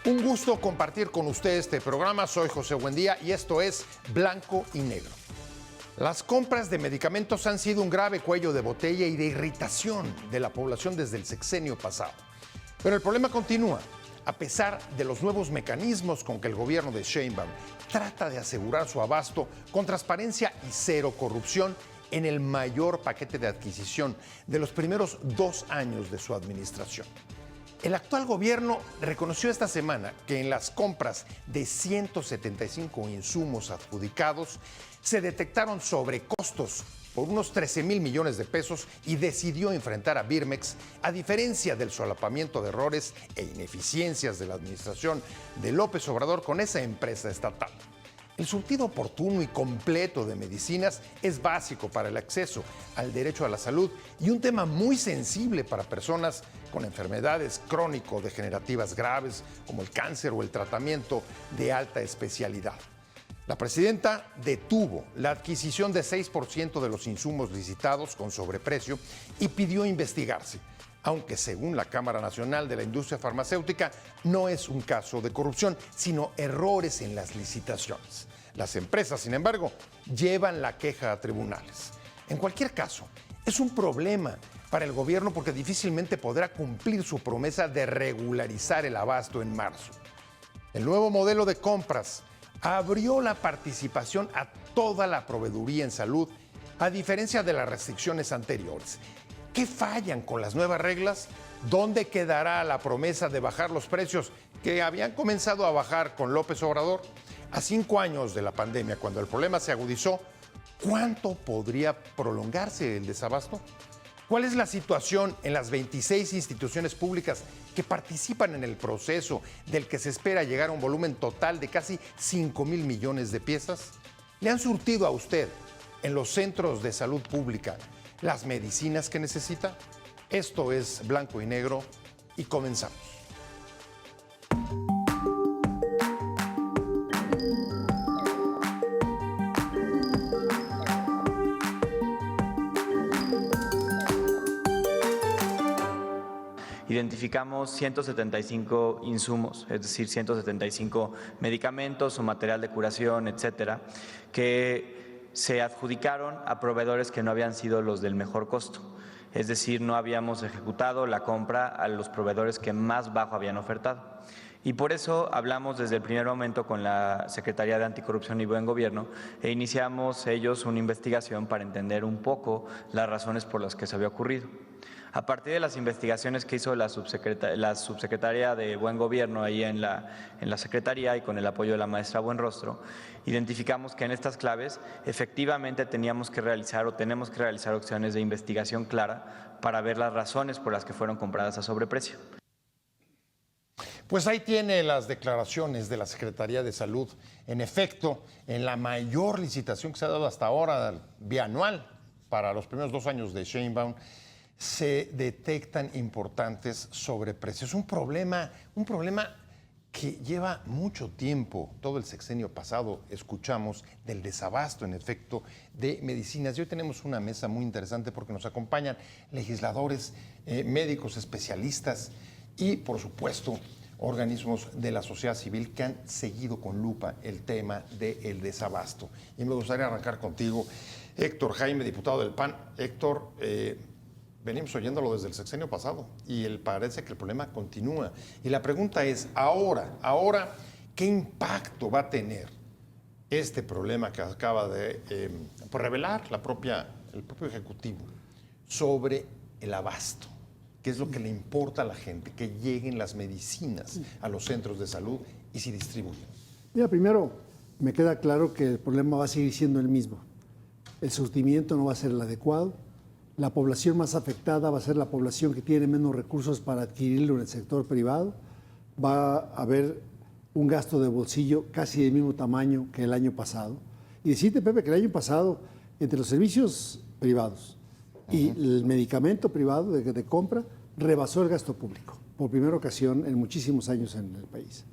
Un gusto compartir con usted este programa. Soy José Buendía y esto es Blanco y Negro. Las compras de medicamentos han sido un grave cuello de botella y de irritación de la población desde el sexenio pasado. Pero el problema continúa. A pesar de los nuevos mecanismos con que el gobierno de Sheinbaum trata de asegurar su abasto con transparencia y cero corrupción en el mayor paquete de adquisición de los primeros 2 años de su administración. El actual gobierno reconoció esta semana que en las compras de 175 insumos adjudicados se detectaron sobrecostos por unos 13,000 millones de pesos y decidió enfrentar a Birmex, a diferencia del solapamiento de errores e ineficiencias de la administración de López Obrador con esa empresa estatal. El surtido oportuno y completo de medicinas es básico para el acceso al derecho a la salud y un tema muy sensible para personas con enfermedades crónico-degenerativas graves como el cáncer o el tratamiento de alta especialidad. La presidenta detuvo la adquisición de 6% de los insumos licitados con sobreprecio y pidió investigarse, aunque según la Cámara Nacional de la Industria Farmacéutica no es un caso de corrupción, sino errores en las licitaciones. Las empresas, sin embargo, llevan la queja a tribunales. En cualquier caso, es un problema para el gobierno porque difícilmente podrá cumplir su promesa de regularizar el abasto en marzo. El nuevo modelo de compras abrió la participación a toda la proveeduría en salud, a diferencia de las restricciones anteriores. ¿Qué fallan con las nuevas reglas? ¿Dónde quedará la promesa de bajar los precios que habían comenzado a bajar con López Obrador? A 5 años de la pandemia, cuando el problema se agudizó, ¿cuánto podría prolongarse el desabasto? ¿Cuál es la situación en las 26 instituciones públicas que participan en el proceso del que se espera llegar a un volumen total de casi 5,000 millones de piezas? ¿Le han surtido a usted en los centros de salud pública las medicinas que necesita? Esto es Blanco y Negro y comenzamos. Identificamos 175 insumos, es decir, 175 medicamentos o material de curación, etcétera, que se adjudicaron a proveedores que no habían sido los del mejor costo. Es decir, no habíamos ejecutado la compra a los proveedores que más bajo habían ofertado. Y por eso hablamos desde el primer momento con la Secretaría de Anticorrupción y Buen Gobierno e iniciamos ellos una investigación para entender un poco las razones por las que se había ocurrido. A partir de las investigaciones que hizo la subsecretaria de Buen Gobierno ahí en la Secretaría y con el apoyo de la maestra Buenrostro, identificamos que en estas claves efectivamente teníamos que realizar o tenemos que realizar acciones de investigación clara para ver las razones por las que fueron compradas a sobreprecio. Pues ahí tiene las declaraciones de la Secretaría de Salud. En efecto, en la mayor licitación que se ha dado hasta ahora, bianual, para los primeros 2 años de Sheinbaum, se detectan importantes sobreprecios. Un problema que lleva mucho tiempo. Todo el sexenio pasado escuchamos del desabasto, en efecto, de medicinas. Y hoy tenemos una mesa muy interesante porque nos acompañan legisladores, médicos, especialistas y, por supuesto, organismos de la sociedad civil que han seguido con lupa el tema del desabasto. Y me gustaría arrancar contigo, Héctor Jaime, diputado del PAN. Héctor, venimos oyéndolo desde el sexenio pasado y parece que el problema continúa. Y la pregunta es, ahora, ¿qué impacto va a tener este problema que acaba de revelar el propio Ejecutivo sobre el abasto? ¿Qué es lo que le importa a la gente? Que lleguen las medicinas a los centros de salud y se distribuyan. Mira, primero, me queda claro que el problema va a seguir siendo el mismo. El surtimiento no va a ser el adecuado. La población más afectada va a ser la población que tiene menos recursos para adquirirlo en el sector privado. Va a haber un gasto de bolsillo casi del mismo tamaño que el año pasado. Y decirte, Pepe, que el año pasado, entre los servicios privados y el medicamento privado de compra, rebasó el gasto público por primera ocasión en muchísimos años en el país.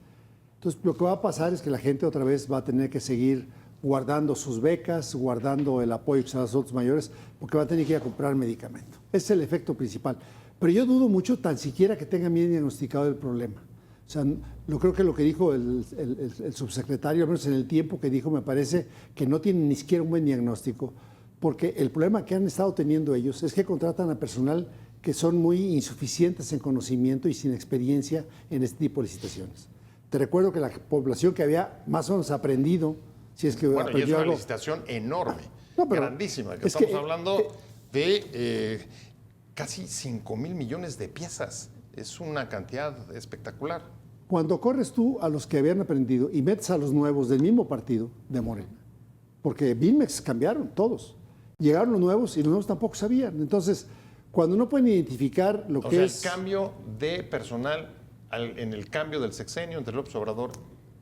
Entonces, lo que va a pasar es que la gente otra vez va a tener que seguir guardando sus becas, guardando el apoyo que se da a los adultos mayores, porque va a tener que ir a comprar medicamento. Ese es el efecto principal. Pero yo dudo mucho tan siquiera que tengan bien diagnosticado el problema. O O sea, creo que lo que dijo el subsecretario, al menos en el tiempo que dijo, me parece que no tienen ni siquiera un buen diagnóstico, porque el problema que han estado teniendo ellos es que contratan a personal que son muy insuficientes en conocimiento y sin experiencia en este tipo de licitaciones. Te recuerdo que la población que había más o menos aprendido, si es que bueno, y es una algo, licitación enorme, no, pero grandísima, que es estamos que, hablando de casi 5,000 millones de piezas. Es una cantidad espectacular. cuando corres tú a los que habían aprendido y metes a los nuevos del mismo partido de Morena, porque BIMEX cambiaron todos, llegaron los nuevos y los nuevos tampoco sabían. Entonces, cuando no pueden identificar lo que es... el cambio de personal en el cambio del sexenio entre López Obrador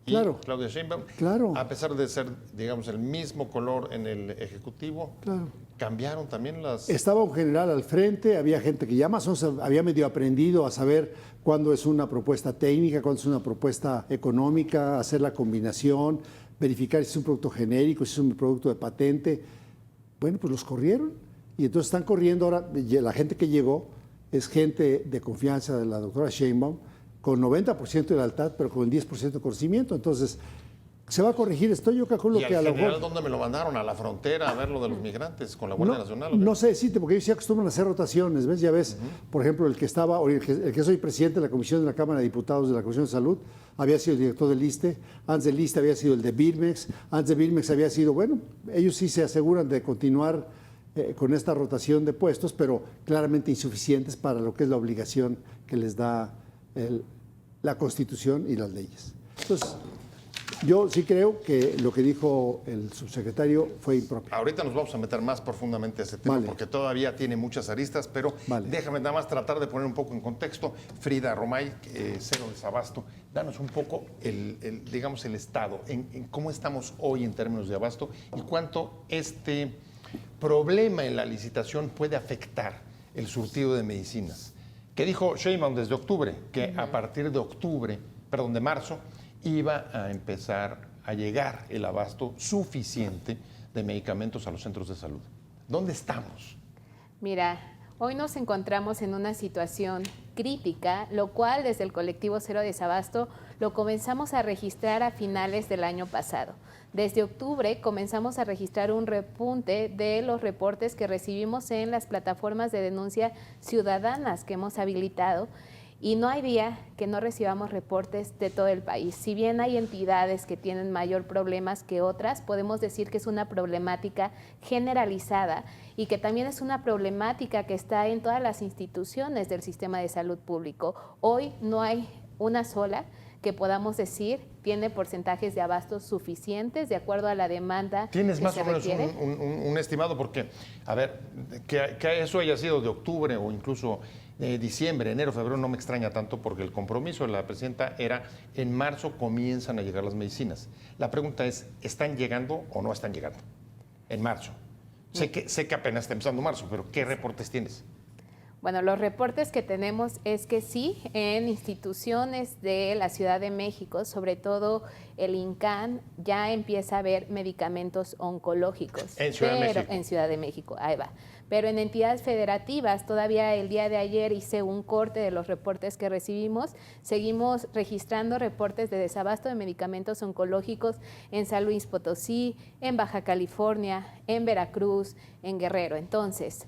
y Claro. Claudia Sheinbaum, Claro. a pesar de ser, digamos, el mismo color en el Ejecutivo, Claro. cambiaron también las... Estaba un general al frente, había gente que ya más o menos había medio aprendido a saber cuándo es una propuesta técnica, cuándo es una propuesta económica, hacer la combinación, verificar si es un producto genérico, si es un producto de patente. Bueno, pues los corrieron y entonces están corriendo ahora. La gente que llegó es gente de confianza de la doctora Sheinbaum, con 90% de lealtad, pero con el 10% de conocimiento. Entonces, se va a corregir esto. Yo calculo ¿Y que al a lo general mejor... dónde me lo mandaron? ¿A la frontera a ver lo de los migrantes con la Guardia Nacional? ¿O qué? No sé decirte, porque ellos sí acostumbran a hacer rotaciones, ¿ves? Ya ves, por ejemplo, el que soy presidente de la Comisión de la Cámara de Diputados de la Comisión de Salud, había sido el director del ISSSTE, antes del ISSSTE había sido el de BIRMEX, antes de BIRMEX había sido, bueno, ellos sí se aseguran de continuar con esta rotación de puestos, pero claramente insuficientes para lo que es la obligación que les da la Constitución y las leyes. Entonces, yo sí creo que lo que dijo el subsecretario fue impropio. Ahorita nos vamos a meter más profundamente a ese tema, Vale. porque todavía tiene muchas aristas, pero Vale. déjame nada más tratar de poner un poco en contexto. Frida Romay, Cero Desabasto, danos un poco digamos, el estado, en cómo estamos hoy en términos de abasto y cuánto este problema en la licitación puede afectar el surtido de medicinas. Que dijo Sheinbaum desde octubre, que a partir de marzo, iba a empezar a llegar el abasto suficiente de medicamentos a los centros de salud. ¿Dónde estamos? Mira, hoy nos encontramos en una situación crítica, lo cual desde el colectivo Cero Desabasto lo comenzamos a registrar a finales del año pasado. Desde octubre comenzamos a registrar un repunte de los reportes que recibimos en las plataformas de denuncia ciudadanas que hemos habilitado. Y no hay día que no recibamos reportes de todo el país. Si bien hay entidades que tienen mayor problemas que otras, podemos decir que es una problemática generalizada y que también es una problemática que está en todas las instituciones del sistema de salud público. Hoy no hay una sola que podamos decir tiene porcentajes de abastos suficientes de acuerdo a la demanda. ¿Tienes que más se o menos requiere? un estimado? Porque, a ver, que eso haya sido de octubre o incluso diciembre, enero, febrero, no me extraña tanto porque el compromiso de la presidenta era en marzo comienzan a llegar las medicinas. La pregunta es, ¿están llegando o no están llegando? En marzo. Sé que apenas está empezando marzo, pero ¿qué reportes tienes? Bueno, los reportes que tenemos es que sí, en instituciones de la Ciudad de México, sobre todo el INCAN, ya empieza a haber medicamentos oncológicos. En Ciudad de México. En Ciudad de México, ahí va. Pero en entidades federativas, todavía el día de ayer hice un corte de los reportes que recibimos. Seguimos registrando reportes de desabasto de medicamentos oncológicos en San Luis Potosí, en Baja California, en Veracruz, en Guerrero. Entonces,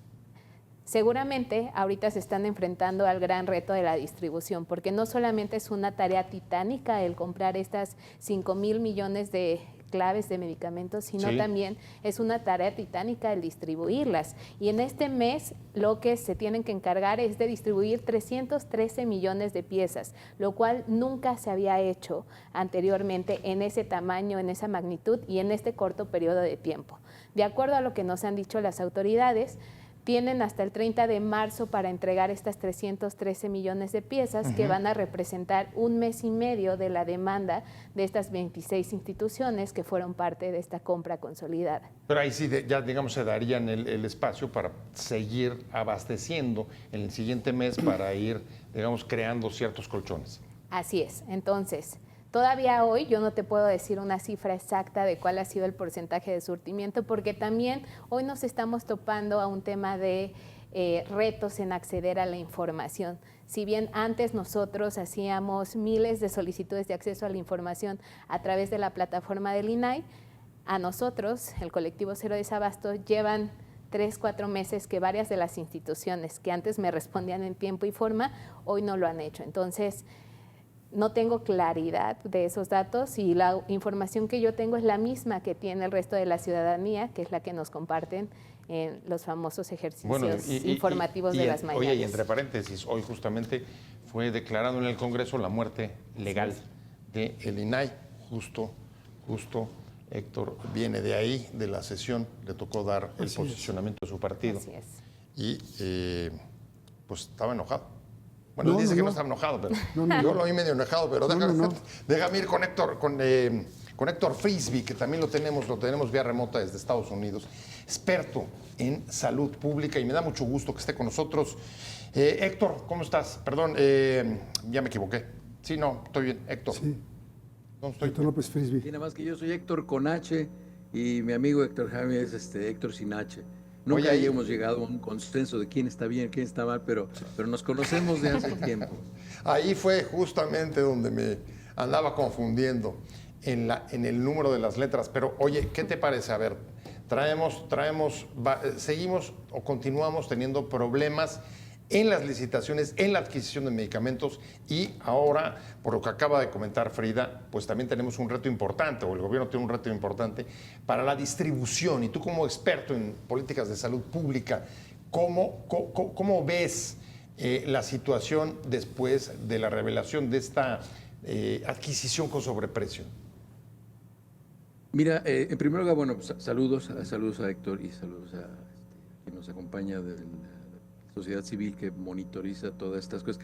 seguramente ahorita se están enfrentando al gran reto de la distribución, porque no solamente es una tarea titánica el comprar estas 5,000 millones de claves de medicamentos, sino también es una tarea titánica el distribuirlas. Y en este mes lo que se tienen que encargar es de distribuir 313 millones de piezas, lo cual nunca se había hecho anteriormente en ese tamaño, en esa magnitud y en este corto periodo de tiempo. De acuerdo a lo que nos han dicho las autoridades, tienen hasta el 30 de marzo para entregar estas 313 millones de piezas que van a representar un mes y medio de la demanda de estas 26 instituciones que fueron parte de esta compra consolidada. Pero ahí sí, ya digamos, se darían el espacio para seguir abasteciendo en el siguiente mes para ir, digamos, creando ciertos colchones. Así es. Entonces, todavía hoy yo no te puedo decir una cifra exacta de cuál ha sido el porcentaje de surtimiento, porque también hoy nos estamos topando a un tema de retos en acceder a la información. Si bien antes nosotros hacíamos miles de solicitudes de acceso a la información a través de la plataforma del INAI, a nosotros, el colectivo Cero Desabasto, llevan 3-4 meses que varias de las instituciones que antes me respondían en tiempo y forma, hoy no lo han hecho. Entonces, no tengo claridad de esos datos y la información que yo tengo es la misma que tiene el resto de la ciudadanía, que es la que nos comparten en los famosos ejercicios informativos de las mañanas. Oye, y entre paréntesis, hoy justamente fue declarado en el Congreso la muerte legal del INAI, justo Héctor viene de ahí, de la sesión, le tocó dar el posicionamiento de su partido. Así es. Y pues estaba enojado. Bueno, él dice que no estaba enojado, pero yo lo vi medio enojado, pero déjame ir con Héctor Frisby, que también lo tenemos vía remota desde Estados Unidos, experto en salud pública, y me da mucho gusto que esté con nosotros. Héctor, ¿cómo estás? Perdón, ya me equivoqué. Sí, no, estoy bien. Héctor. Sí. ¿Cómo estoy? Héctor López Frisby. Y nada más que yo soy Héctor con H y mi amigo Héctor Jaime es Héctor sin H. Nunca hemos llegado a un consenso de quién está bien, quién está mal, pero nos conocemos de hace tiempo. Ahí fue justamente donde me andaba confundiendo en el número de las letras. Pero oye, ¿qué te parece? A ver, seguimos o continuamos teniendo problemas en las licitaciones, en la adquisición de medicamentos, y ahora, por lo que acaba de comentar Frida, pues también tenemos un reto importante, o el gobierno tiene un reto importante para la distribución. Y tú, como experto en políticas de salud pública, ¿cómo ves la situación después de la revelación de esta adquisición con sobreprecio? Mira, en primer lugar, bueno, pues, saludos a Héctor y saludos a quien nos acompaña de la sociedad civil que monitoriza todas estas cosas.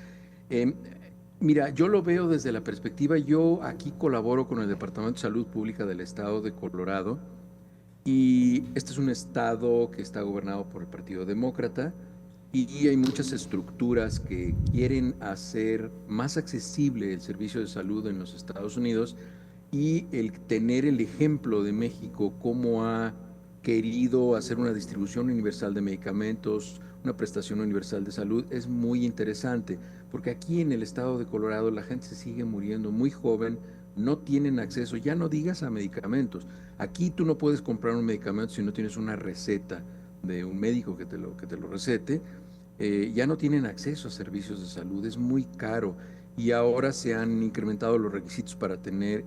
Mira, yo lo veo desde la perspectiva, yo aquí colaboro con el Departamento de Salud Pública del Estado de Colorado, y este es un estado que está gobernado por el Partido Demócrata, y hay muchas estructuras que quieren hacer más accesible el servicio de salud en los Estados Unidos, y el tener el ejemplo de México, cómo ha querido hacer una distribución universal de medicamentos, una prestación universal de salud, es muy interesante, porque aquí en el estado de Colorado la gente se sigue muriendo muy joven, no tienen acceso, ya no digas a medicamentos. Aquí tú no puedes comprar un medicamento si no tienes una receta de un médico que te lo recete. Ya no tienen acceso a servicios de salud, es muy caro, y ahora se han incrementado los requisitos para tener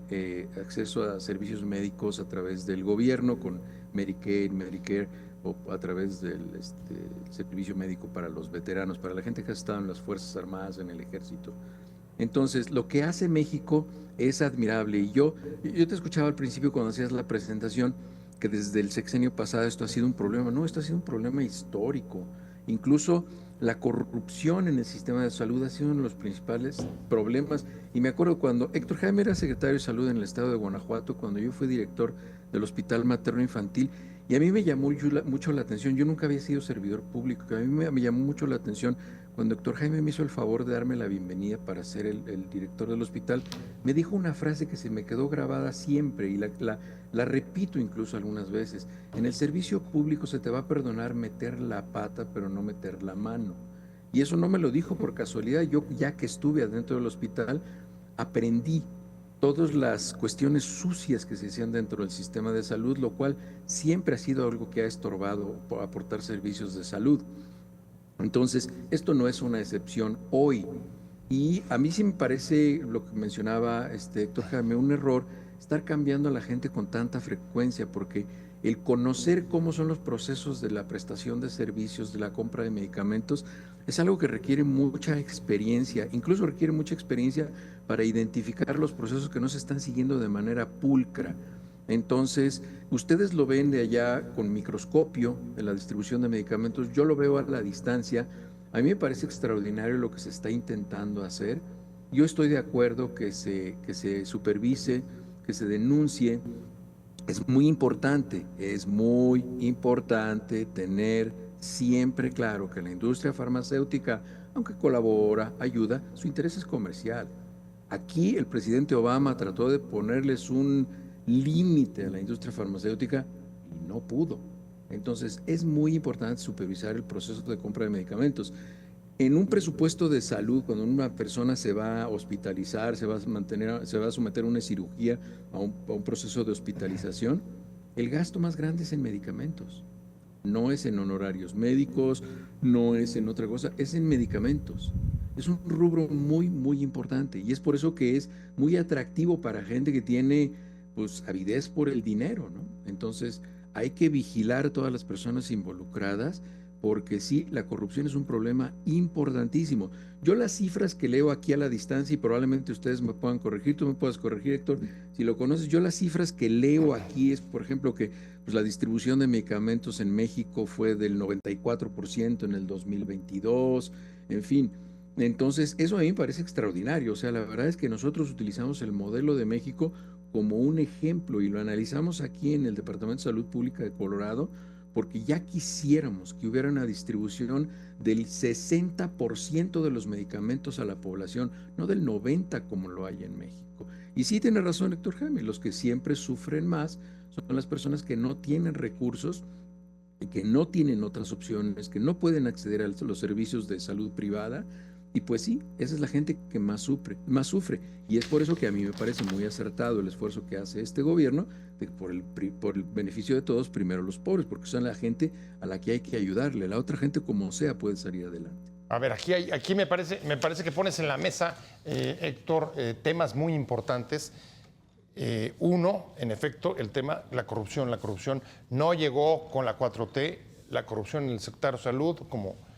acceso a servicios médicos a través del gobierno, con Medicaid, Medicare, o a través del servicio médico para los veteranos, para la gente que ha estado en las Fuerzas Armadas, en el Ejército. Entonces, lo que hace México es admirable. Y yo te escuchaba al principio cuando hacías la presentación que desde el sexenio pasado esto ha sido un problema. No, esto ha sido un problema histórico. Incluso la corrupción en el sistema de salud ha sido uno de los principales problemas. Y me acuerdo cuando Héctor Jaime era secretario de Salud en el estado de Guanajuato, cuando yo fui director del Hospital Materno Infantil, y a mí me llamó mucho la atención. Yo nunca había sido servidor público, a mí me llamó mucho la atención cuando Héctor Jaime me hizo el favor de darme la bienvenida para ser el director del hospital. Me dijo una frase que se me quedó grabada siempre, y la repito incluso algunas veces: en el servicio público se te va a perdonar meter la pata, pero no meter la mano. Y eso no me lo dijo por casualidad. Yo, ya que estuve adentro del hospital, aprendí todas las cuestiones sucias que se hacían dentro del sistema de salud, lo cual siempre ha sido algo que ha estorbado aportar servicios de salud. Entonces, esto no es una excepción hoy. Y a mí sí me parece, lo que mencionaba Héctor Jaime, un error estar cambiando a la gente con tanta frecuencia, porque el conocer cómo son los procesos de la prestación de servicios, de la compra de medicamentos, es algo que requiere mucha experiencia, incluso requiere mucha experiencia para identificar los procesos que no se están siguiendo de manera pulcra. Entonces, ustedes lo ven de allá con microscopio en la distribución de medicamentos, yo lo veo a la distancia. A mí me parece extraordinario lo que se está intentando hacer. Yo estoy de acuerdo que se supervise, que se denuncie. Es muy importante tener siempre claro que la industria farmacéutica, aunque colabora, ayuda, su interés es comercial. Aquí el presidente Obama trató de ponerles un límite a la industria farmacéutica y no pudo. Entonces, es muy importante supervisar el proceso de compra de medicamentos. En un presupuesto de salud, cuando una persona se va a hospitalizar, se va a someter a una cirugía, a un proceso de hospitalización, el gasto más grande es en medicamentos. No es en honorarios médicos, no es en otra cosa, es en medicamentos. Es un rubro muy, muy importante y es por eso que es muy atractivo para gente que tiene, pues, avidez por el dinero, ¿no? Entonces, hay que vigilar a todas las personas involucradas porque sí, la corrupción es un problema importantísimo. Yo las cifras que leo aquí a la distancia, y probablemente ustedes me puedan corregir, tú me puedes corregir, Héctor, si lo conoces, yo las cifras que leo aquí es, por ejemplo, que pues, la distribución de medicamentos en México fue del 94% en el 2022, en fin. Entonces, eso a mí me parece extraordinario. O sea, la verdad es que nosotros utilizamos el modelo de México como un ejemplo y lo analizamos aquí en el Departamento de Salud Pública de Colorado, porque ya quisiéramos que hubiera una distribución del 60% de los medicamentos a la población, no del 90% como lo hay en México. Y sí tiene razón Héctor Jaime, los que siempre sufren más son las personas que no tienen recursos, que no tienen otras opciones, que no pueden acceder a los servicios de salud privada. Y pues sí, esa es la gente que más sufre. Y es por eso que a mí me parece muy acertado el esfuerzo que hace este gobierno de por el beneficio de todos, primero los pobres, porque son la gente a la que hay que ayudarle. La otra gente, como sea, puede salir adelante. A ver, aquí me parece que pones en la mesa, Héctor, temas muy importantes. Uno, en efecto, el tema, la corrupción. La corrupción no llegó con la 4T, la corrupción en el sector salud, como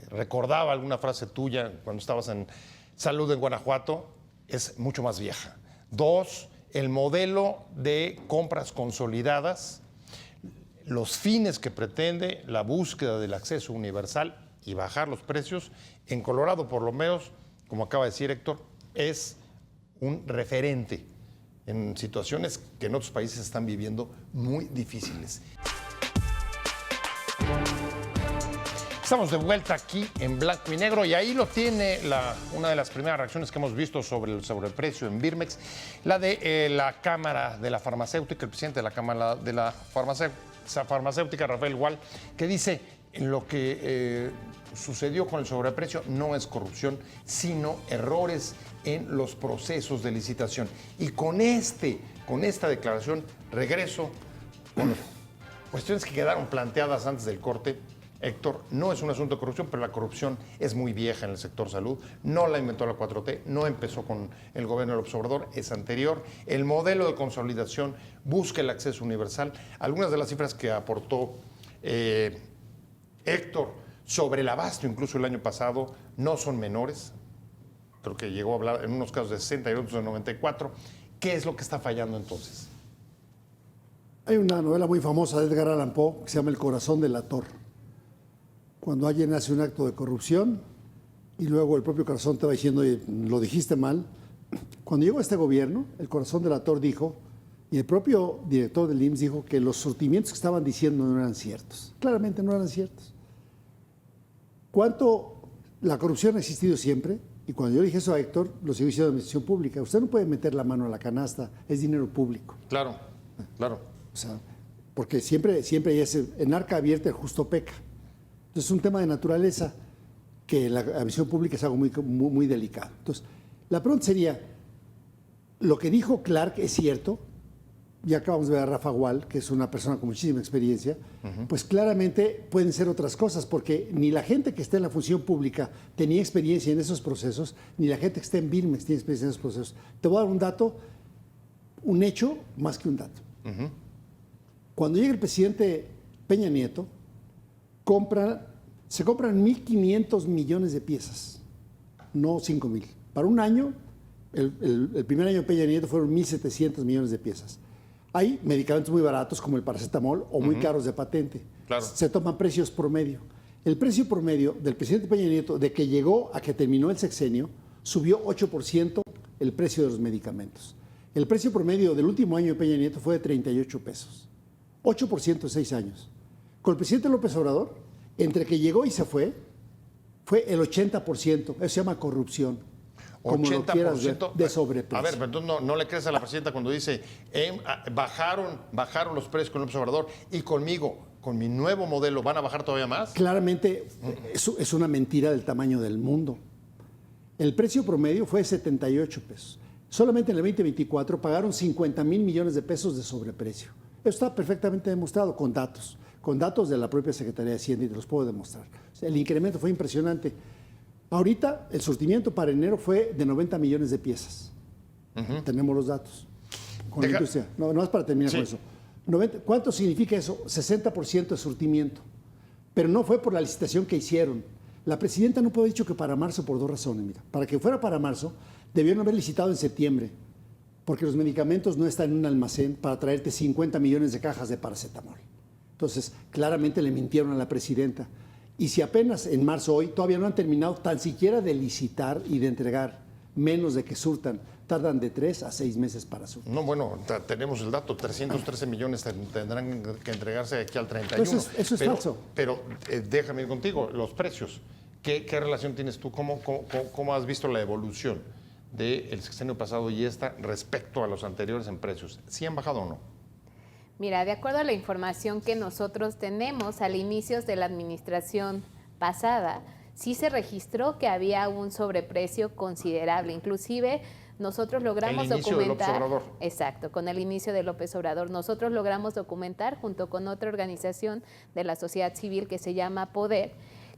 recordaba alguna frase tuya cuando estabas en Salud en Guanajuato, es mucho más vieja. Dos, el modelo de compras consolidadas, los fines que pretende, la búsqueda del acceso universal y bajar los precios, en Colorado por lo menos, como acaba de decir Héctor, es un referente en situaciones que en otros países están viviendo muy difíciles. Estamos de vuelta aquí en Blanco y Negro y ahí lo tiene una de las primeras reacciones que hemos visto sobre el sobreprecio en Birmex, la de la Cámara de la Farmacéutica, el presidente de la Cámara de la Farmacéutica, Rafael Gual, que dice lo que sucedió con el sobreprecio no es corrupción, sino errores en los procesos de licitación. Y con esta declaración regreso con cuestiones que quedaron planteadas antes del corte. Héctor, no es un asunto de corrupción, pero la corrupción es muy vieja en el sector salud. No la inventó la 4T, no empezó con el gobierno de López Obrador, es anterior. El modelo de consolidación busca el acceso universal. Algunas de las cifras que aportó Héctor sobre el abasto, incluso el año pasado, no son menores. Creo que llegó a hablar en unos casos de 60 y otros de 94. ¿Qué es lo que está fallando entonces? Hay una novela muy famosa de Edgar Allan Poe que se llama El corazón del ator. Cuando alguien hace un acto de corrupción y luego el propio corazón te va diciendo, oye, lo dijiste mal. Cuando llegó este gobierno, el corazón del ator dijo, y el propio director del IMSS dijo que los surtimientos que estaban diciendo no eran ciertos. Claramente no eran ciertos. La corrupción ha existido siempre, y cuando yo dije eso a Héctor, lo sigo diciendo de administración pública. Usted no puede meter la mano a la canasta, es dinero público. Claro, claro. O sea, porque siempre en arca abierta el justo peca. Entonces es un tema de naturaleza que la administración pública es algo muy, muy, muy delicado. Entonces, la pregunta sería, lo que dijo Clark es cierto, ya acabamos de ver a Rafa Gual, que es una persona con muchísima experiencia, pues claramente pueden ser otras cosas, porque ni la gente que está en la función pública tenía experiencia en esos procesos, ni la gente que está en Birmex tiene experiencia en esos procesos. Te voy a dar un dato, un hecho más que un dato. Cuando llega el presidente Peña Nieto, se compran 1.500 millones de piezas, no 5.000. Para un año, el primer año de Peña Nieto fueron 1.700 millones de piezas. Hay medicamentos muy baratos como el paracetamol o muy caros de patente. Claro. Se toman precios promedio. El precio promedio del presidente Peña Nieto, de que llegó a que terminó el sexenio, subió 8% el precio de los medicamentos. El precio promedio del último año de Peña Nieto fue de 38 pesos. 8% en 6 años. Con el presidente López Obrador, entre que llegó y se fue el 80%. Eso se llama corrupción. Como 80% lo quieras ver, de sobreprecio. A ver, pero entonces no le crees a la presidenta cuando dice bajaron los precios con López Obrador y conmigo con mi nuevo modelo van a bajar todavía más. Claramente es una mentira del tamaño del mundo. El precio promedio fue 78 pesos. Solamente en el 2024 pagaron 50,000 millones de pesos de sobreprecio. Eso está perfectamente demostrado con datos de la propia Secretaría de Hacienda, y te los puedo demostrar. O sea, el incremento fue impresionante. Ahorita el surtimiento para enero fue de 90 millones de piezas. Tenemos los datos. Con la industria. No es para terminar con eso. ¿Cuánto significa eso? 60% de surtimiento. Pero no fue por la licitación que hicieron. La presidenta no puede haber dicho que para marzo por dos razones. Mira, para que fuera para marzo, debieron haber licitado en septiembre, porque los medicamentos no están en un almacén para traerte 50 millones de cajas de paracetamol. Entonces, claramente le mintieron a la presidenta. Y si apenas en marzo hoy todavía no han terminado tan siquiera de licitar y de entregar, menos de que surtan, tardan de 3 a 6 meses para surtir. No, bueno, tenemos el dato, 313 millones tendrán que entregarse aquí al 31. Entonces, eso es falso. Pero déjame ir contigo, los precios, ¿qué relación tienes tú? ¿Cómo has visto la evolución del sexenio pasado y esta respecto a los anteriores en precios? ¿Sí han bajado o no? Mira, de acuerdo a la información que nosotros tenemos al inicio de la administración pasada, sí se registró que había un sobreprecio considerable. Inclusive nosotros logramos documentar. De López Obrador. Exacto, con el inicio de López Obrador. Nosotros logramos documentar junto con otra organización de la sociedad civil que se llama Poder,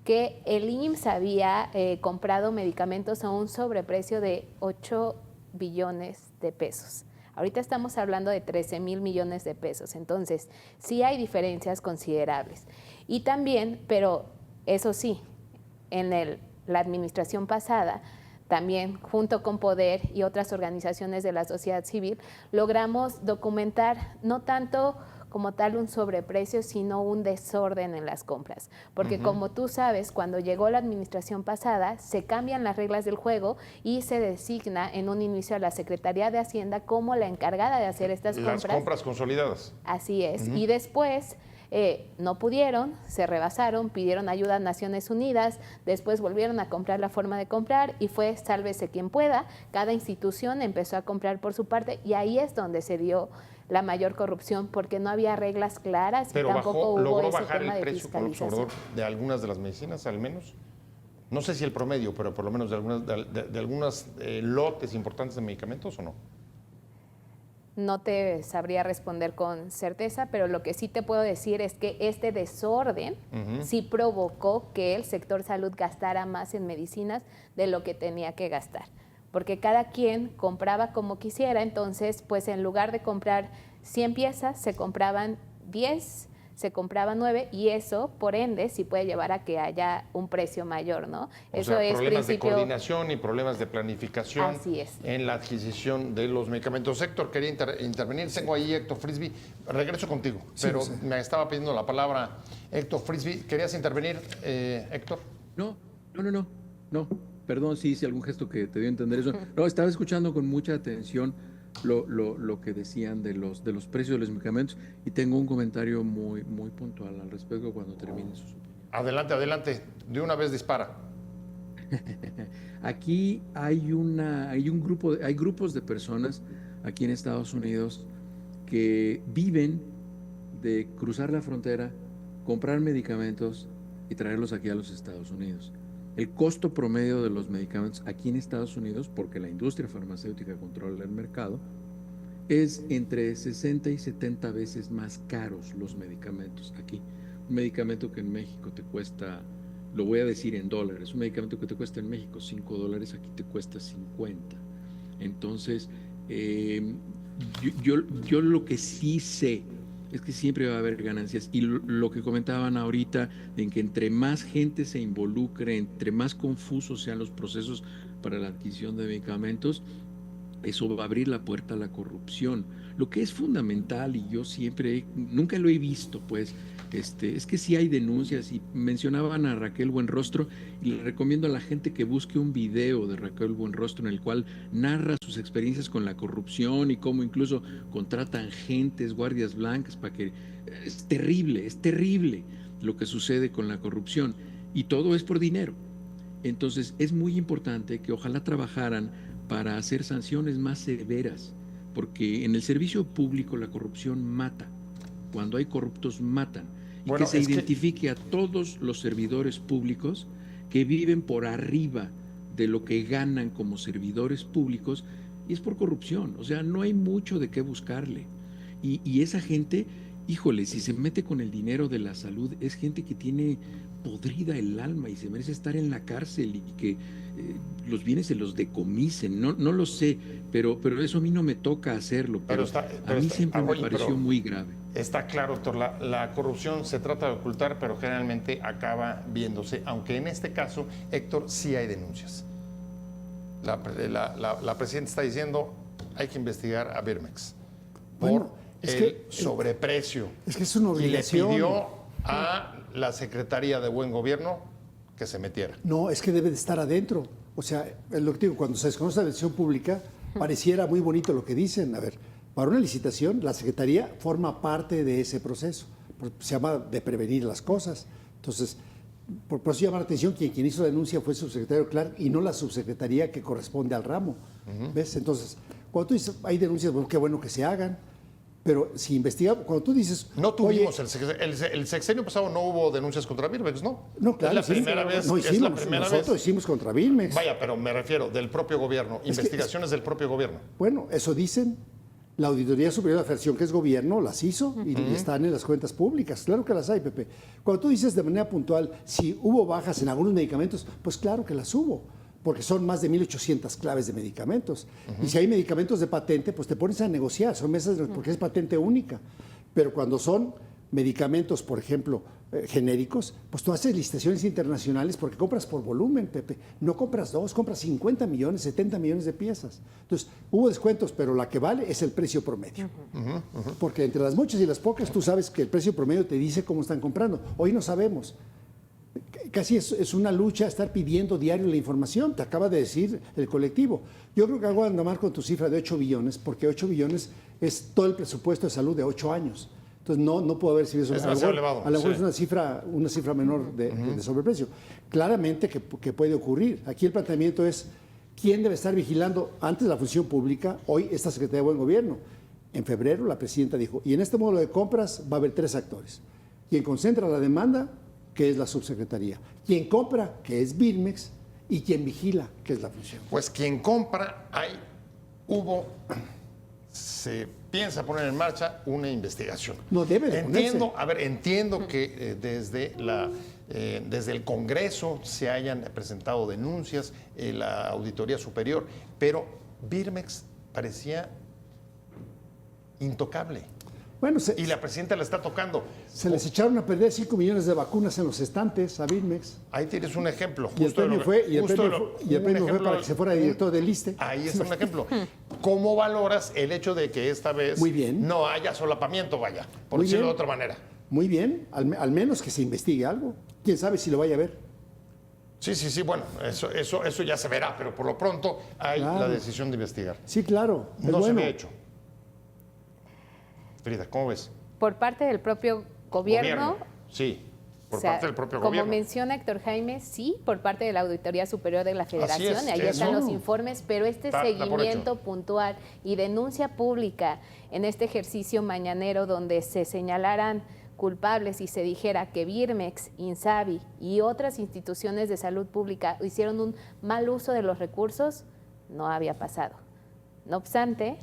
que el IMSS había comprado medicamentos a un sobreprecio de 8 billones de pesos. Ahorita estamos hablando de 13,000 millones de pesos. Entonces, sí hay diferencias considerables. Y también, pero eso sí, en la administración pasada, también junto con Poder y otras organizaciones de la sociedad civil, logramos documentar no tanto como tal un sobreprecio, sino un desorden en las compras. Porque como tú sabes, cuando llegó la administración pasada, se cambian las reglas del juego y se designa en un inicio a la Secretaría de Hacienda como la encargada de hacer estas compras. Las compras consolidadas. Así es. Y después no pudieron, se rebasaron, pidieron ayuda a Naciones Unidas, después volvieron a comprar la forma de comprar y fue sálvese quien pueda. Cada institución empezó a comprar por su parte y ahí es donde se dio la mayor corrupción, porque no había reglas claras y tampoco logró hubo ese bajar tema el de precio fiscalización. de algunas de las medicinas, al menos. No sé si el promedio, pero por lo menos de algunos lotes importantes de medicamentos, ¿o no? No te sabría responder con certeza, pero lo que sí te puedo decir es que este desorden sí provocó que el sector salud gastara más en medicinas de lo que tenía que gastar. Porque cada quien compraba como quisiera, entonces pues en lugar de comprar 100 piezas, se compraban 10, se compraban 9 y eso, por ende, sí puede llevar a que haya un precio mayor, ¿no? Eso es problemas de coordinación y problemas de planificación. Así es. En la adquisición de los medicamentos. Héctor quería intervenir, tengo ahí Héctor Frisby, regreso contigo, pero me estaba pidiendo la palabra Héctor Frisby. ¿Querías intervenir, Héctor? No. Perdón si hice algún gesto que te dio a entender eso. No, estaba escuchando con mucha atención lo que decían de los precios de los medicamentos y tengo un comentario muy puntual al respecto cuando termine sus opiniones. Adelante, de una vez dispara. Aquí hay grupos de personas aquí en Estados Unidos que viven de cruzar la frontera, comprar medicamentos y traerlos aquí a los Estados Unidos. El costo promedio de los medicamentos aquí en Estados Unidos, porque la industria farmacéutica controla el mercado, es entre 60 y 70 veces más caros los medicamentos aquí. Un medicamento que en México te cuesta, lo voy a decir en dólares, un medicamento que te cuesta en México $5, aquí te cuesta 50. Entonces, yo lo que sí sé es que siempre va a haber ganancias. Y lo que comentaban ahorita, en que entre más gente se involucre, entre más confusos sean los procesos para la adquisición de medicamentos, eso va a abrir la puerta a la corrupción. Lo que es fundamental, y yo nunca lo he visto, pues, es que sí hay denuncias, y mencionaban a Raquel Buenrostro, y le recomiendo a la gente que busque un video de Raquel Buenrostro en el cual narra sus experiencias con la corrupción y cómo incluso contratan agentes, guardias blancas, para que... Es terrible lo que sucede con la corrupción, y todo es por dinero. Entonces es muy importante que ojalá trabajaran para hacer sanciones más severas, porque en el servicio público la corrupción mata. Cuando hay corruptos, matan. y Bueno, que se es que- identifique a todos los servidores públicos que viven por arriba de lo que ganan como servidores públicos, y es por corrupción. O sea, no hay mucho de qué buscarle. Y esa gente, híjole, si se mete con el dinero de la salud, es gente que tiene podrida el alma y se merece estar en la cárcel y que los bienes se los decomisen. No lo sé, pero eso a mí no me toca hacerlo. Pero, a mí siempre me pareció muy grave. Está claro, doctor, la corrupción se trata de ocultar, pero generalmente acaba viéndose, aunque en este caso, Héctor, sí hay denuncias. La presidenta está diciendo hay que investigar a Birmex por Bueno, es el que- sobreprecio. Es que es una Y le obligación. pidió a la Secretaría de Buen Gobierno que se metiera. No, es que debe de estar adentro. O sea, es lo que digo, cuando se desconoce la decisión pública, pareciera muy bonito lo que dicen. A ver, para una licitación, la Secretaría forma parte de ese proceso. Se llama de prevenir las cosas. Entonces, por eso llama la atención que quien hizo la denuncia fue el subsecretario Clark y no la subsecretaría que corresponde al ramo. ¿Ves? Entonces, cuando tú dices, hay denuncias, bueno, qué bueno que se hagan. Pero si investigamos, cuando tú dices... No tuvimos oye, el sexenio pasado, no hubo denuncias contra Birmex, ¿no? no, claro, es la primera vez. no es hicimos, la primera nosotros vez. hicimos contra Birmex. Vaya, pero me refiero del propio gobierno, que- investigaciones del propio gobierno. Bueno, eso dicen. La Auditoría Superior de la Federación, que es gobierno, las hizo y están en las cuentas públicas. Claro que las hay, Pepe. Cuando tú dices de manera puntual si hubo bajas en algunos medicamentos, pues claro que las hubo, porque son más de 1.800 claves de medicamentos. Y si hay medicamentos de patente, pues te pones a negociar, son mesas porque es patente única. Pero cuando son medicamentos, por ejemplo, genéricos, pues tú haces licitaciones internacionales porque compras por volumen, Pepe. No compras dos, compras 50 millones, 70 millones de piezas. Entonces, hubo descuentos, pero la que vale es el precio promedio. Porque entre las muchas y las pocas, tú sabes que el precio promedio te dice cómo están comprando. Hoy no sabemos. Casi es una lucha estar pidiendo diario la información, te acaba de decir el colectivo. Yo creo que hago andar con tu cifra de 8 billones, porque 8 billones es todo el presupuesto de salud de 8 años. Entonces no puedo haber si eso Es a lo demasiado mejor- elevado, a lo mejor sí. es una cifra menor de sobreprecio. Claramente que puede ocurrir. Aquí el planteamiento es quién debe estar vigilando antes la función pública, hoy esta Secretaría de Buen Gobierno. En febrero la presidenta dijo, y en este módulo de compras va a haber 3 actores. Quien concentra la demanda, que es la subsecretaría. Quien compra, que es Birmex, y quien vigila, que es la función. Pues quien compra, se piensa poner en marcha una investigación. No debe de Entiendo, ponerse. entiendo que desde el Congreso se hayan presentado denuncias, la Auditoría Superior, pero Birmex parecía intocable. Bueno, Y la presidenta le está tocando. se les echaron a perder 5 millones de vacunas en los estantes a Birmex. Ahí tienes un ejemplo. Y el justo de premio lo- fue, y el justo de premio lo- fue- y el un premio fue ejemplo- para que se fuera director del ISSSTE. Ahí está un ejemplo. ¿Cómo valoras el hecho de que esta vez Muy bien. no haya solapamiento, vaya, por Muy decirlo bien. de otra manera? Muy bien, al menos que se investigue algo. ¿Quién sabe si lo vaya a ver? Sí, bueno, eso ya se verá, pero por lo pronto hay Claro. la decisión de investigar. Sí, claro. Es No se bueno. había hecho. Frida, ¿cómo ves? Por parte del propio gobierno. Sí, por O sea, parte del propio como gobierno. menciona Héctor Jaime, sí, por parte de la Auditoría Superior de la Federación, es, ahí que están eso- los informes, pero este Da por seguimiento hecho. puntual y denuncia pública en este ejercicio mañanero donde se señalaran culpables y se dijera que Birmex, Insabi y otras instituciones de salud pública hicieron un mal uso de los recursos, no había pasado. No obstante,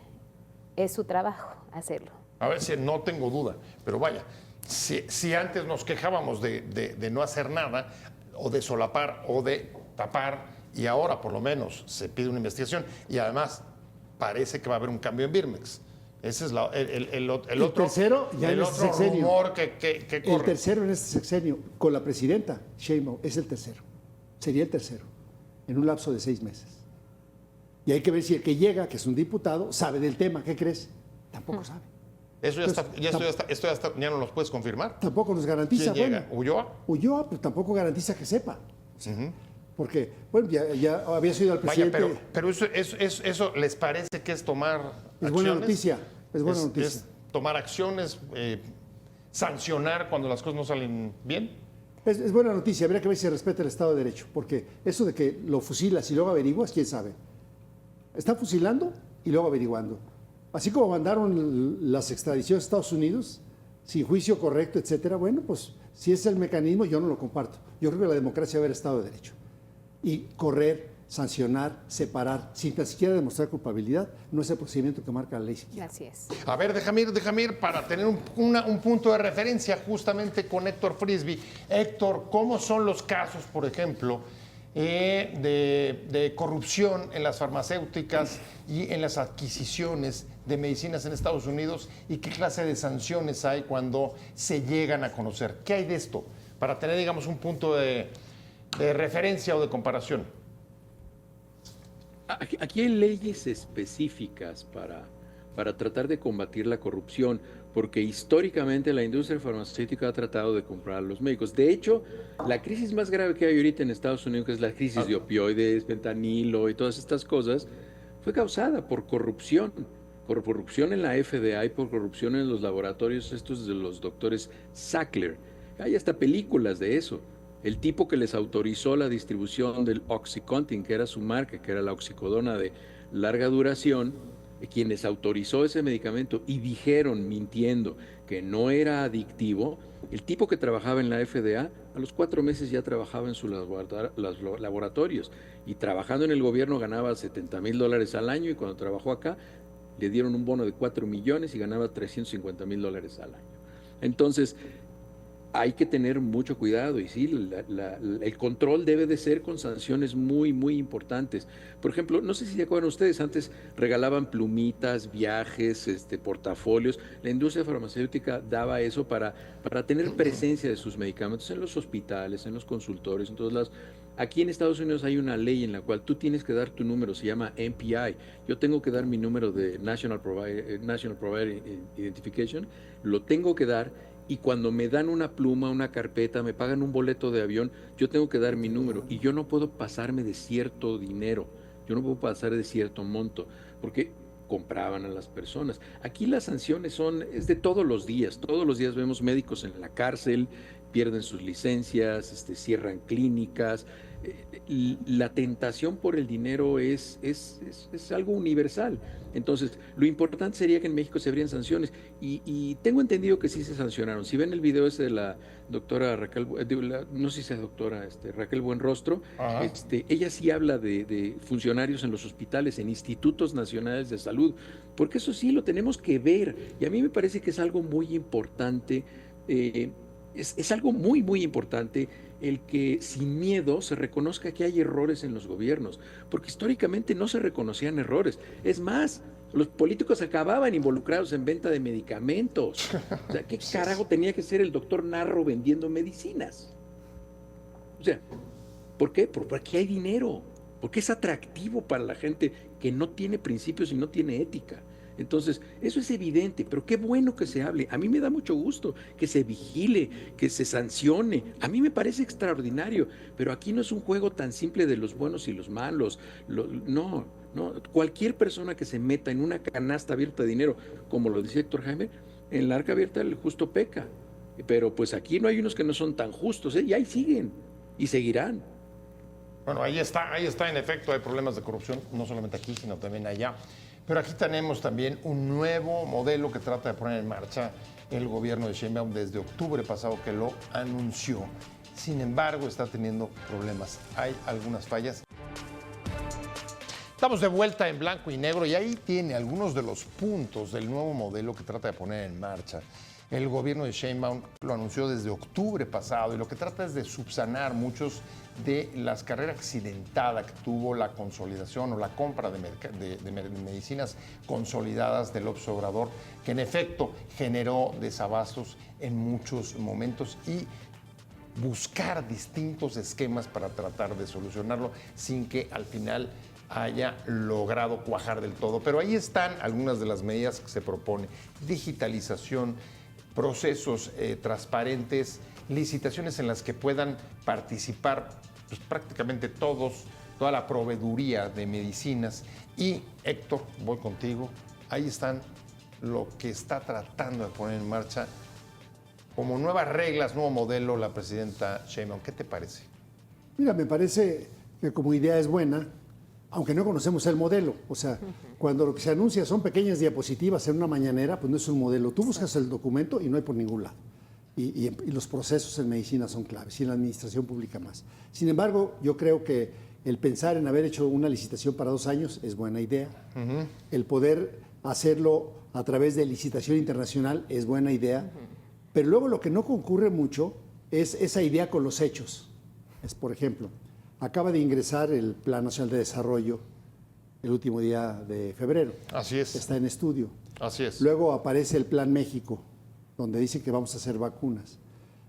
es su trabajo hacerlo. A ver si no tengo duda, pero vaya, si antes nos quejábamos de no hacer nada, o de solapar, o de tapar, y ahora por lo menos se pide una investigación, y además parece que va a haber un cambio en Birmex. Ese es el otro, tercero, ya el en este otro sexenio. rumor que El corre. tercero en este sexenio, con la presidenta Sheinbaum, es el tercero. Sería el tercero, en un lapso de 6 meses. Y hay que ver si el que llega, que es un diputado, sabe del tema. ¿Qué crees? Tampoco sabe. Eso ya no los puedes confirmar. Tampoco nos garantiza. ¿Quién llega? Bueno, ¿Ulloa? Ulloa, pero tampoco garantiza que sepa. Porque, bueno, ya había sido al Vaya, presidente. pero eso les parece que es tomar Es buena acciones? noticia, es buena noticia. Es tomar acciones, sancionar cuando las cosas no salen bien. Es buena noticia, habría que ver si se respeta el Estado de Derecho, porque eso de que lo fusilas y luego averiguas, quién sabe. Están fusilando y luego averiguando. Así como mandaron las extradiciones a Estados Unidos, sin juicio correcto, etcétera. Bueno, pues si es el mecanismo, yo no lo comparto. Yo creo que la democracia debe haber Estado de Derecho. Y correr, sancionar, separar, sin tan siquiera demostrar culpabilidad, no es el procedimiento que marca la ley siquiera. Así es. A ver, déjame ir para tener un punto de referencia justamente con Héctor Frisby. Héctor, ¿cómo son los casos, por ejemplo, de corrupción en las farmacéuticas y en las adquisiciones de medicinas en Estados Unidos? ¿Y qué clase de sanciones hay cuando se llegan a conocer? ¿Qué hay de esto? Para tener, digamos, un punto de referencia o de comparación. Aquí hay leyes específicas para tratar de combatir la corrupción, porque históricamente la industria farmacéutica ha tratado de comprar a los médicos. De hecho, la crisis más grave que hay ahorita en Estados Unidos, que es la crisis de opioides, fentanilo y todas estas cosas, fue causada por corrupción en la FDA y por corrupción en los laboratorios estos de los doctores Sackler. Hay hasta películas de eso. El tipo que les autorizó la distribución del OxyContin, que era su marca, que era la oxicodona de larga duración, quien les autorizó ese medicamento y dijeron, mintiendo, que no era adictivo, el tipo que trabajaba en la FDA, a los 4 meses ya trabajaba en sus laboratorios, y trabajando en el gobierno ganaba $70,000 al año, y cuando trabajó acá le dieron un bono de 4 millones y ganaba $350,000 al año. Entonces, hay que tener mucho cuidado y sí, el control debe de ser con sanciones muy, muy importantes. Por ejemplo, no sé si se acuerdan ustedes, antes regalaban plumitas, viajes, portafolios. La industria farmacéutica daba eso para tener presencia de sus medicamentos en los hospitales, en los consultorios, en todos lados. Aquí en Estados Unidos hay una ley en la cual tú tienes que dar tu número, se llama NPI. Yo tengo que dar mi número de National Provider Identification, lo tengo que dar. Y cuando me dan una pluma, una carpeta, me pagan un boleto de avión, yo tengo que dar mi número y yo no puedo pasarme de cierto dinero, yo no puedo pasar de cierto monto, porque compraban a las personas. Aquí las sanciones es de todos los días vemos médicos en la cárcel, pierden sus licencias, cierran clínicas. La tentación por el dinero es algo universal. Entonces, lo importante sería que en México se habrían sanciones y tengo entendido que sí se sancionaron. Si ven el video ese de la doctora Raquel, no sé si es doctora Raquel Buenrostro, ella sí habla de funcionarios en los hospitales, en institutos nacionales de salud, porque eso sí lo tenemos que ver y a mí me parece que es algo muy importante, es algo muy, muy importante el que sin miedo se reconozca que hay errores en los gobiernos, porque históricamente no se reconocían errores. Es más, los políticos acababan involucrados en venta de medicamentos. O sea, ¿qué carajo tenía que ser el doctor Narro vendiendo medicinas? O sea, ¿por qué? Porque hay dinero, porque es atractivo para la gente que no tiene principios y no tiene ética. Entonces, eso es evidente, pero qué bueno que se hable. A mí me da mucho gusto que se vigile, que se sancione. A mí me parece extraordinario, pero aquí no es un juego tan simple de los buenos y los malos. No. Cualquier persona que se meta en una canasta abierta de dinero, como lo dice Héctor Jaime, en la arca abierta el justo peca. Pero pues aquí no hay unos que no son tan justos, y ahí siguen, y seguirán. Bueno, ahí está, en efecto, hay problemas de corrupción, no solamente aquí, sino también allá. Pero aquí tenemos también un nuevo modelo que trata de poner en marcha el gobierno de Sheinbaum desde octubre pasado que lo anunció. Sin embargo, está teniendo problemas. Hay algunas fallas. Estamos de vuelta en blanco y negro y ahí tiene algunos de los puntos del nuevo modelo que trata de poner en marcha. El gobierno de Sheinbaum lo anunció desde octubre pasado y lo que trata es de subsanar muchos de las carreras accidentadas que tuvo la consolidación o la compra de medicinas consolidadas del López Obrador, que en efecto generó desabastos en muchos momentos y buscar distintos esquemas para tratar de solucionarlo sin que al final haya logrado cuajar del todo. Pero ahí están algunas de las medidas que se propone: digitalización, procesos transparentes, licitaciones en las que puedan participar pues, prácticamente toda la proveeduría de medicinas. Y Héctor, voy contigo, ahí están lo que está tratando de poner en marcha como nuevas reglas, nuevo modelo la presidenta Sheinbaum. ¿Qué te parece? Mira, me parece que como idea es buena. aunque no conocemos el modelo. O sea, cuando lo que se anuncia son pequeñas diapositivas en una mañanera, pues no es un modelo. Tú buscas el documento y no hay por ningún lado. Y los procesos en medicina son claves y en la administración pública más. Sin embargo, yo creo que el pensar en haber hecho una licitación para 2 años es buena idea. El poder hacerlo a través de licitación internacional es buena idea. Pero luego lo que no concurre mucho es esa idea con los hechos. Es, por ejemplo, acaba de ingresar el Plan Nacional de Desarrollo el último día de febrero. Así es. Está en estudio. Así es. Luego aparece el Plan México, donde dice que vamos a hacer vacunas.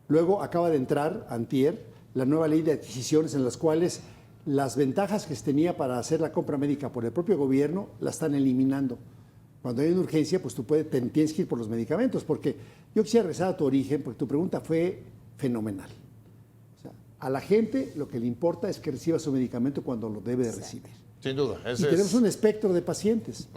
Luego acaba de entrar, antier, la nueva ley de adquisiciones en las cuales las ventajas que se tenía para hacer la compra médica por el propio gobierno la están eliminando. Cuando hay una urgencia, pues tú tienes que ir por los medicamentos, porque yo quisiera regresar a tu origen, porque tu pregunta fue fenomenal. O sea, a la gente lo que le importa es que reciba su medicamento cuando lo debe de recibir. Sin duda. Y tenemos un espectro de pacientes.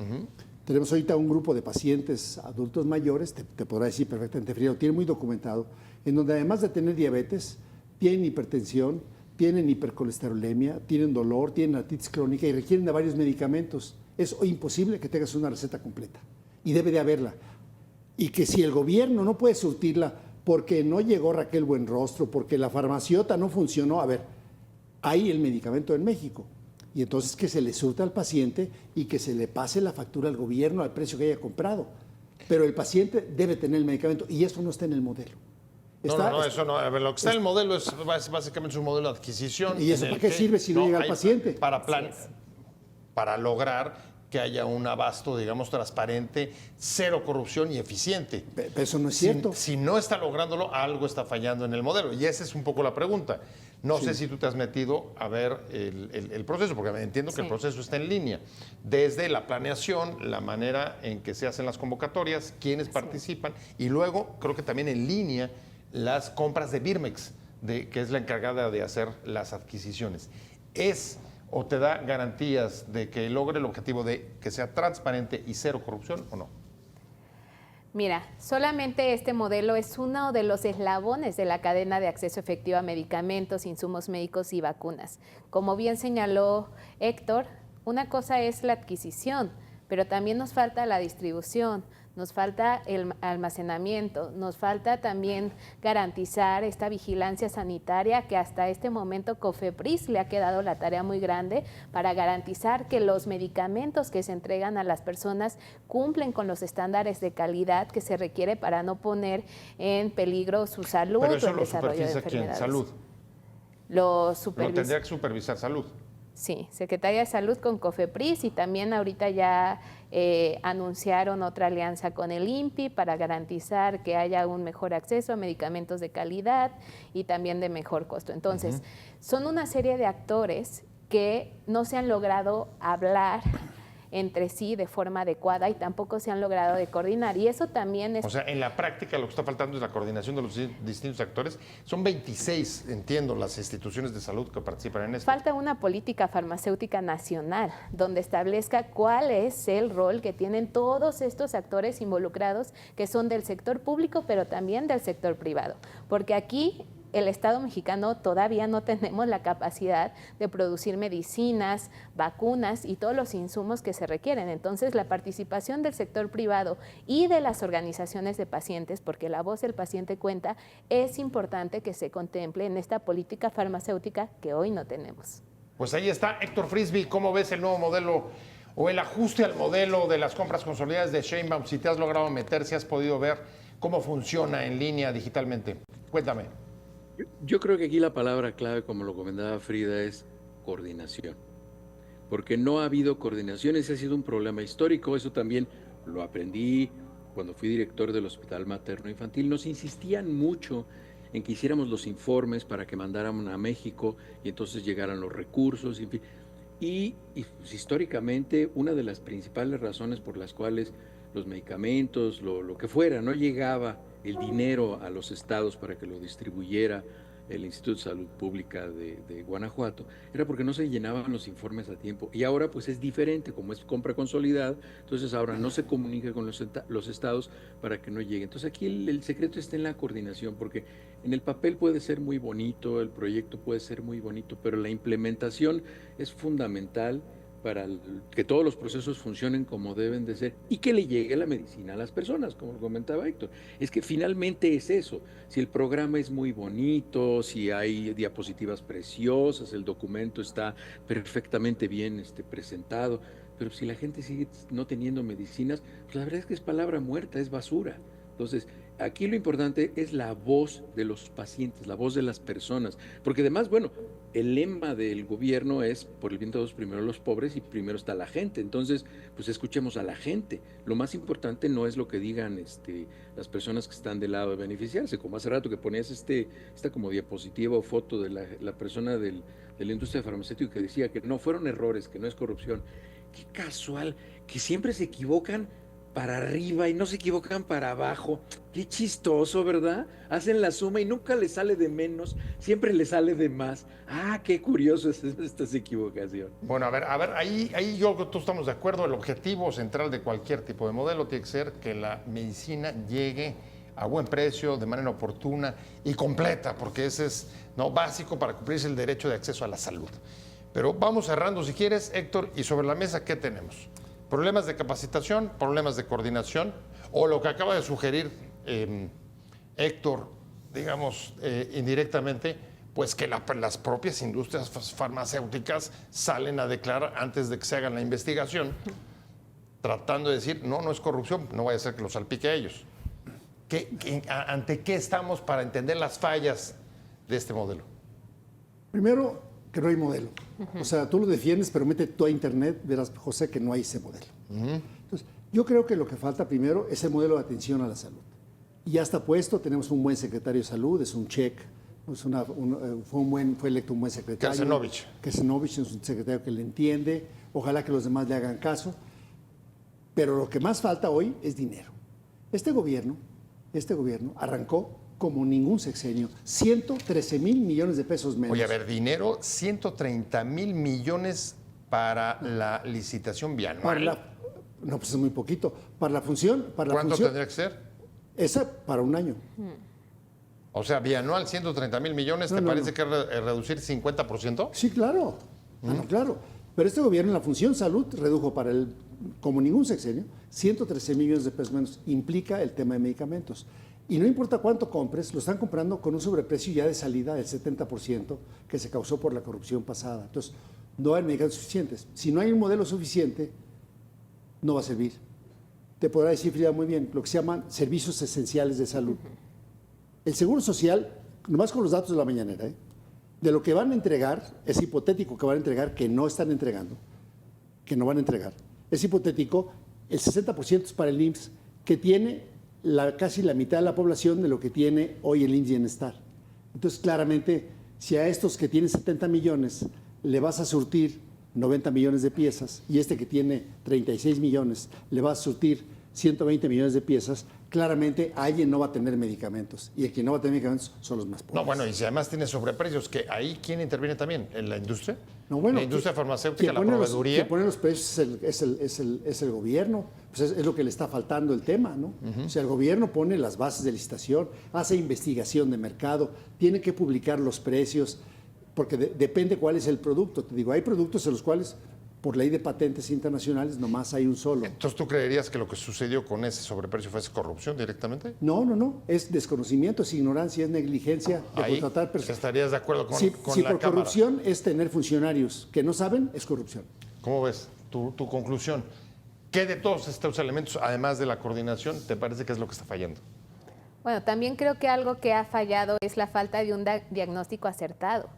Tenemos ahorita un grupo de pacientes adultos mayores, te podrá decir perfectamente frío, tiene muy documentado, en donde además de tener diabetes, tienen hipertensión, tienen hipercolesterolemia, tienen dolor, tienen artritis crónica y requieren de varios medicamentos. Es imposible que tengas una receta completa y debe de haberla. Y que si el gobierno no puede surtirla porque no llegó Raquel Buenrostro, porque la farmaciota no funcionó, a ver, hay el medicamento en México. Y entonces que se le surta al paciente y que se le pase la factura al gobierno al precio que haya comprado. Pero el paciente debe tener el medicamento y eso no está en el modelo. Eso no. A ver, lo que está en el modelo es básicamente un modelo de adquisición. ¿Y eso para qué sirve si no llega al paciente? Para lograr que haya un abasto, digamos, transparente, cero corrupción y eficiente. Pero eso no es cierto. Si no está lográndolo, algo está fallando en el modelo. Y esa es un poco la pregunta. No sé si tú te has metido a ver el proceso, porque entiendo que el proceso está en línea. Desde la planeación, la manera en que se hacen las convocatorias, quiénes participan, y luego creo que también en línea las compras de Birmex, que es la encargada de hacer las adquisiciones. ¿O te da garantías de que logre el objetivo de que sea transparente y cero corrupción o no? Mira, solamente este modelo es uno de los eslabones de la cadena de acceso efectivo a medicamentos, insumos médicos y vacunas. Como bien señaló Héctor, una cosa es la adquisición, pero también nos falta la distribución, nos falta el almacenamiento, nos falta también garantizar esta vigilancia sanitaria que hasta este momento COFEPRIS le ha quedado la tarea muy grande para garantizar que los medicamentos que se entregan a las personas cumplen con los estándares de calidad que se requiere para no poner en peligro su salud Pero eso o el desarrollo de enfermedades. ¿Salud? Lo tendría que supervisar salud. Sí, Secretaría de Salud con COFEPRIS y también ahorita ya anunciaron otra alianza con el INPI para garantizar que haya un mejor acceso a medicamentos de calidad y también de mejor costo. Entonces, son una serie de actores que no se han logrado hablar entre sí de forma adecuada y tampoco se han logrado de coordinar. Y eso también es... O sea, en la práctica lo que está faltando es la coordinación de los distintos actores. Son 26, entiendo, las instituciones de salud que participan en esto. Falta una política farmacéutica nacional donde establezca cuál es el rol que tienen todos estos actores involucrados que son del sector público, pero también del sector privado. Porque aquí el Estado mexicano todavía no tenemos la capacidad de producir medicinas, vacunas y todos los insumos que se requieren. Entonces, la participación del sector privado y de las organizaciones de pacientes, porque la voz del paciente cuenta, es importante que se contemple en esta política farmacéutica que hoy no tenemos. Pues ahí está, Héctor Frisby, ¿cómo ves el nuevo modelo o el ajuste al modelo de las compras consolidadas de Sheinbaum? Si te has logrado meter, si has podido ver cómo funciona en línea digitalmente. Cuéntame. Yo creo que aquí la palabra clave, como lo comentaba Frida, es coordinación. Porque no ha habido coordinación, ese ha sido un problema histórico, eso también lo aprendí cuando fui director del Hospital Materno Infantil. Nos insistían mucho en que hiciéramos los informes para que mandaran a México y entonces llegaran los recursos, en fin. Y pues, históricamente, una de las principales razones por las cuales los medicamentos, lo que fuera, no llegaba el dinero a los estados para que lo distribuyera el Instituto de Salud Pública de Guanajuato, era porque no se llenaban los informes a tiempo. Y ahora pues es diferente, como es compra consolidada, entonces ahora no se comunica con los estados para que no llegue. Entonces aquí el secreto está en la coordinación, porque en el papel puede ser muy bonito, el proyecto puede ser muy bonito, pero la implementación es fundamental para que todos los procesos funcionen como deben de ser y que le llegue la medicina a las personas, como comentaba Héctor. Es que finalmente es eso. Si el programa es muy bonito, si hay diapositivas preciosas, el documento está perfectamente bien presentado, pero si la gente sigue no teniendo medicinas, pues la verdad es que es palabra muerta, es basura. Entonces, aquí lo importante es la voz de los pacientes, la voz de las personas, porque además, bueno, el lema del gobierno es por el bien de todos, primero los pobres y primero está la gente. Entonces, pues escuchemos a la gente. Lo más importante no es lo que digan las personas que están del lado de beneficiarse, como hace rato que ponías esta como diapositiva o foto de la persona de la industria farmacéutica que decía que no fueron errores, que no es corrupción. Qué casual, que siempre se equivocan para arriba y no se equivocan para abajo. Qué chistoso, ¿verdad? Hacen la suma y nunca les sale de menos, siempre les sale de más. Ah, qué curioso es esta equivocación. Bueno, a ver, ahí yo creo que todos estamos de acuerdo. El objetivo central de cualquier tipo de modelo tiene que ser que la medicina llegue a buen precio, de manera oportuna y completa, porque ese es básico para cumplirse el derecho de acceso a la salud. Pero vamos cerrando, si quieres, Héctor, y sobre la mesa, ¿qué tenemos? Problemas de capacitación, problemas de coordinación, o lo que acaba de sugerir Héctor, digamos, indirectamente, pues que las propias industrias farmacéuticas salen a declarar antes de que se haga la investigación, tratando de decir, no es corrupción, no vaya a ser que lo salpique a ellos. ¿Ante qué estamos para entender las fallas de este modelo? Primero, que no hay modelo. O sea, tú lo defiendes, pero mete tú a internet, verás, José, que no hay ese modelo. Entonces, yo creo que lo que falta primero es el modelo de atención a la salud. Y ya está puesto, tenemos un buen secretario de salud, es un check, fue electo un buen secretario. Kesenovich es un secretario que le entiende, ojalá que los demás le hagan caso. Pero lo que más falta hoy es dinero. Este gobierno arrancó como ningún sexenio, 113,000 millones de pesos menos. Oye, a ver, dinero, 130,000 millones para la licitación bianual. No, pues es muy poquito. Para la función... ¿Cuánto tendría que ser? Esa para un año. O sea, bianual, 130,000 millones, ¿te parece que es reducir 50%? Sí, claro. Claro. Pero este gobierno en la función salud redujo como ningún sexenio, 113,000 millones de pesos menos. Implica el tema de medicamentos. Y no importa cuánto compres, lo están comprando con un sobreprecio ya de salida del 70% que se causó por la corrupción pasada. Entonces, no hay medicamentos suficientes. Si no hay un modelo suficiente, no va a servir. Te podrá decir Frida muy bien, lo que se llaman servicios esenciales de salud. El Seguro Social, nomás con los datos de la mañanera, de lo que van a entregar, es hipotético que van a entregar, que no están entregando, que no van a entregar. Es hipotético, el 60% es para el IMSS, que tiene casi la mitad de la población de lo que tiene hoy el IMSS Bienestar. Entonces, claramente, si a estos que tienen 70 millones le vas a surtir 90 millones de piezas y este que tiene 36 millones le vas a surtir 120 millones de piezas, claramente alguien no va a tener medicamentos. Y el que no va a tener medicamentos son los más pobres. No, bueno, y si además tiene sobreprecios, que ahí ¿quién interviene también? ¿En la industria? No, bueno, la industria farmacéutica, la proveeduría. Quien pone los precios es el gobierno. Pues es lo que le está faltando el tema, ¿no? O sea, el gobierno pone las bases de licitación, hace investigación de mercado, tiene que publicar los precios, porque depende cuál es el producto. Te digo, hay productos en los cuales, por ley de patentes internacionales, nomás hay un solo. Entonces, ¿tú creerías que lo que sucedió con ese sobreprecio fue corrupción directamente? No. Es desconocimiento, es ignorancia, es negligencia de contratar personas. ¿Estarías de acuerdo con si la por Cámara? Corrupción es tener funcionarios que no saben, es corrupción. ¿Cómo ves tu conclusión? ¿Qué de todos estos elementos, además de la coordinación, te parece que es lo que está fallando? Bueno, también creo que algo que ha fallado es la falta de un diagnóstico acertado,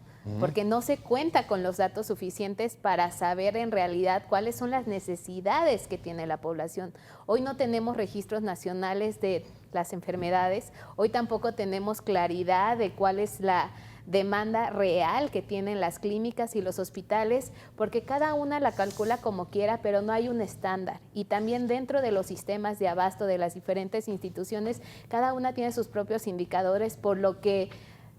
porque no se cuenta con los datos suficientes para saber en realidad cuáles son las necesidades que tiene la población. Hoy no tenemos registros nacionales de las enfermedades, hoy tampoco tenemos claridad de cuál es la demanda real que tienen las clínicas y los hospitales, porque cada una la calcula como quiera, pero no hay un estándar. Y también dentro de los sistemas de abasto de las diferentes instituciones, cada una tiene sus propios indicadores, por lo que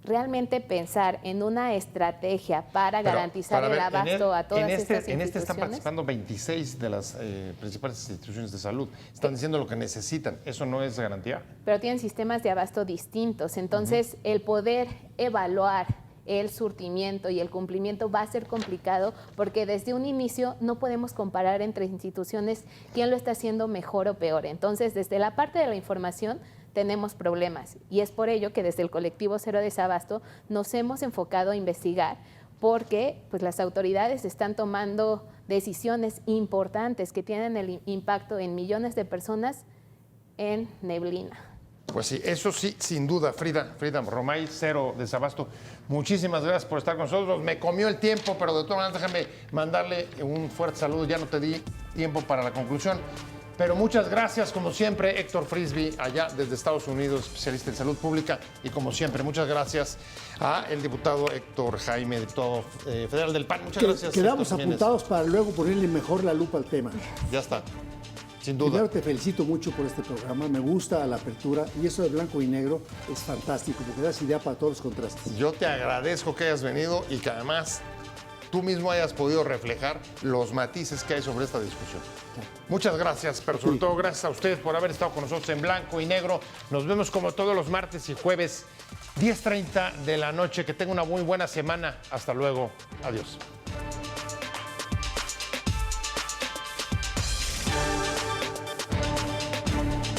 realmente pensar en una estrategia para garantizar el abasto a todas estas instituciones. En este están participando 26 de las principales instituciones de salud. Están diciendo lo que necesitan. ¿Eso no es garantía? Pero tienen sistemas de abasto distintos. Entonces, el poder evaluar el surtimiento y el cumplimiento va a ser complicado porque desde un inicio no podemos comparar entre instituciones quién lo está haciendo mejor o peor. Entonces, desde la parte de la información tenemos problemas y es por ello que desde el colectivo Cero Desabasto nos hemos enfocado a investigar porque pues, las autoridades están tomando decisiones importantes que tienen el impacto en millones de personas en neblina. Pues sí, eso sí, sin duda, Frida Romay, Cero Desabasto, muchísimas gracias por estar con nosotros. Me comió el tiempo, pero de todas maneras déjame mandarle un fuerte saludo, ya no te di tiempo para la conclusión. Pero muchas gracias, como siempre, Héctor Frisby, allá desde Estados Unidos, especialista en salud pública. Y como siempre, muchas gracias al diputado Héctor Jaime, diputado federal del PAN. Muchas gracias. Quedamos apuntados para luego ponerle mejor la lupa al tema. Ya está, sin duda. Primero te felicito mucho por este programa, me gusta la apertura y eso de blanco y negro es fantástico porque das idea para todos los contrastes. Yo te agradezco que hayas venido y que además tú mismo hayas podido reflejar los matices que hay sobre esta discusión. Muchas gracias, pero sobre todo gracias a ustedes por haber estado con nosotros en Blanco y Negro. Nos vemos como todos los martes y jueves, 10:30 de la noche. Que tenga una muy buena semana. Hasta luego. Adiós.